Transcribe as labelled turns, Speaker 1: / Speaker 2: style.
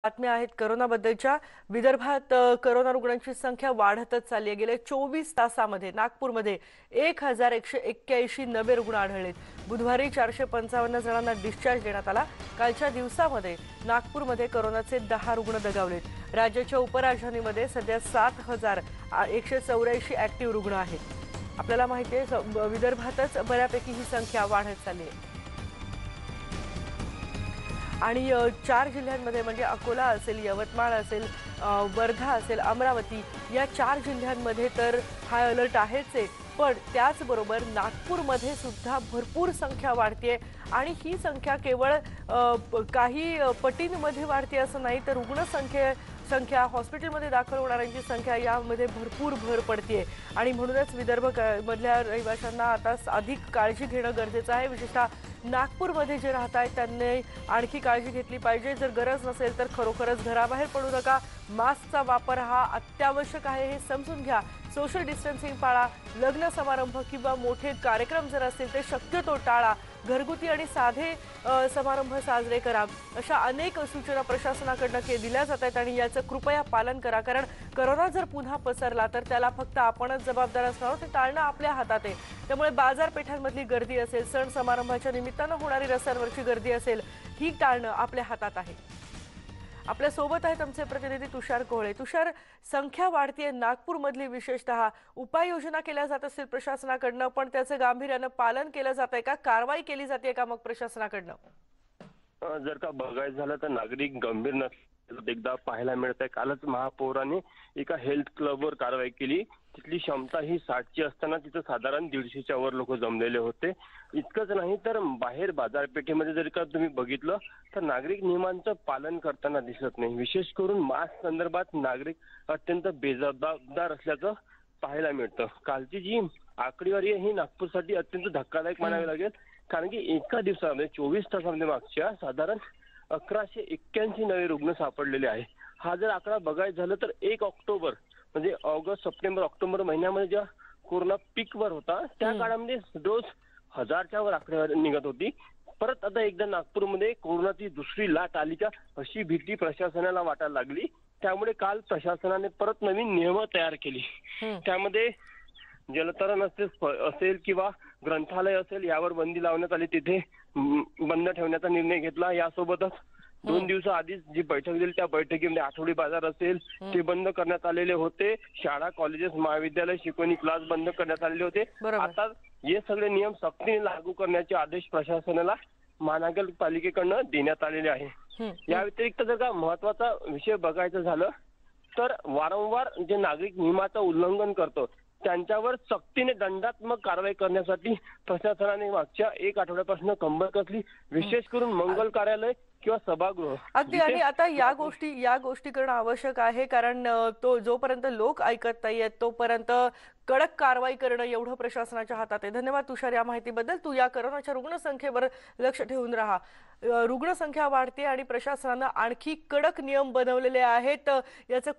Speaker 1: बातम्या आहेत करोनाबद्दलच्या। विदर्भात करोना रुग्णांची संख्या वाढतच चालली आहे। गेल्या 24 तासामध्ये नागपूरमध्ये 1181 नवे रुग्ण आढळलेत। बुधवारी 455 जणांना डिस्चार्ज देण्यात आला। कालच्या दिवसामध्ये नागपूरमध्ये करोनाचे 10 रुग्ण दगावलेत। राज्याच्या उपराजधानीमध्ये सध्या 7184 ऍक्टिव्ह रुग्ण आहेत। आपल्याला माहिती आहे विदर्भातच बऱ्यापैकी ही संख्या वाढत चालली आहे। आणि 4 जिल्ह्यांमध्ये म्हणजे अकोला असेल, यवतमाळ असेल, वर्धा असेल, अमरावती या 4 जिल्ह्यांमध्ये तर हाय अलर्ट आहेच आहे। पण त्याचबरोबर नागपूरमध्ये सुद्धा भरपूर संख्या वाढते आणि ही संख्या केवळ काही पटींमध्ये वाढते असं नाही, तर संख्या हॉस्पिटलमध्ये दाखल होणाऱ्यांची संख्या यामध्ये भरपूर भर पडते आणि म्हणूनच विदर्भ मधल्या रहिवाशांना आता अधिक काळजी घेणं गरजेचं आहे। विशेषतः नागपूरमध्ये जे राहत आहेत त्यांनी आणखी काळजी घेतली पाहिजे। जर गरज नसेल तर खरोखरच घराबाहेर पडू नका। मास्कचा वापर हा अत्यावश्यक आहे हे समजून घ्या। सोशल डिस्टन्सिंग पाळा। लग्न समारंभ किंवा मोठे कार्यक्रम जर असतील ते शक्यतो टाळा। घरगुती आणि साधे समारंभ साजरे करा। अशा अनेक सूचना प्रशासनाकडून दिल्या जात आहेत आणि याचं कृपया पालन करा। कारण करोना जर पुन्हा पसरला तर त्याला फक्त आपणच जबाबदार असणार आहोत। ते टाळणं आपल्या हातात आहे। त्यामुळे बाजारपेठांमधली गर्दी असेल, सण समारंभाच्या निमित्तानं होणारी रस्त्यांवरची गर्दी असेल, ही टाळणं आपल्या हातात आहे। आपल्या सोबत आहेत आमचे प्रतिनिधी तुषार कोहळे। तुषार, संख्या वाढतीये नागपूरमधली, विशेषतः उपाययोजना केल्या जात असतील प्रशासनाकडून, पण त्याचं गांभीर्यानं पालन केलं जातंय का? कारवाई केली जाते का मग प्रशासनाकडून?
Speaker 2: जर का बघायचं झालं तर नागरिक गंभीर नसल्याचं एकदा पाहायला मिळत आहे। कालच महापौराने एका हेल्थ क्लबवर कारवाई केली। तिथली क्षमता ही 60ची असताना तिथं साधारण 150च्या वर लोक जमलेले होते। इतकंच नाही तर बाहेर बाजारपेठेमध्ये जर का तुम्ही बघितलं तर नागरिक नियमांचं पालन करताना दिसत नाही। विशेष करून मास्क संदर्भात नागरिक अत्यंत बेजबाबदार असल्याचं पाहायला मिळतं। कालची जी आकडेवारी आहे ही नागपूरसाठी अत्यंत धक्कादायक म्हणावी लागेल, कारण की एका दिवसामध्ये 24 तासामध्ये मागच्या साधारण 1181 नवे रुग्ण सापडलेले आहे। हा जर आकडा बघायचा झालं तर 1 ऑक्टोबर म्हणजे ऑगस्ट, सप्टेंबर, ऑक्टोबर महिन्यामध्ये जेव्हा कोरोना पीकवर होता त्या काळामध्ये रोज 1000च्या वर आकडेवारी निघत होती। परत आता एकदा नागपूरमध्ये कोरोनाची दुसरी लाट आली का अशी भीती प्रशासनाला वाटायला लागली। त्यामुळे काल प्रशासनाने परत नवीन नियम तयार केली। त्यामध्ये जलतरण असेल किंवा ग्रंथालय असेल यावर बंदी लावण्यात आली। तिथे बंद ठेवण्याचा निर्णय घेतला। यासोबतच 2 दिवसाआधीच जी बैठक झाली त्या बैठकीमध्ये आठवडी बाजार असेल ते बंद करण्यात आलेले होते। शाळा, कॉलेजेस, महाविद्यालय, शिकवणी क्लास बंद करण्यात आलेले होते। आता हे सगळे नियम सक्तीने लागू करण्याचे आदेश प्रशासनाला महानगरपालिकेकडून देण्यात आलेले आहे। या व्यतिरिक्त जर का महत्वाचा विषय बघायचं झालं तर वारंवार जे नागरिक नियमाचं उल्लंघन करतो त्यांच्यावर सक्तीने दंडात्मक कारवाई करण्यासाठी प्रशासनाने मागच्या 1 आठवड्यापासून कंबर कसली। विशेष करून मंगल कार्यालय किंवा सभागृह
Speaker 1: अगदी। आणि आता या गोष्टी करणं आवश्यक आहे, कारण तो जोपर्यंत लोक ऐकत नाहीयेत तोपर्यंत कडक कारवाई करणं एवढं प्रशासनाच्या हातात आहे। धन्यवाद तुषार या माहितीबद्दल। तू या करोनाच्या रुग्णसंख्येवर लक्ष ठेवून राहा। रुग्णसंख्या वाढते आणि प्रशासनानं आणखी कडक नियम बनवलेले आहेत, याचं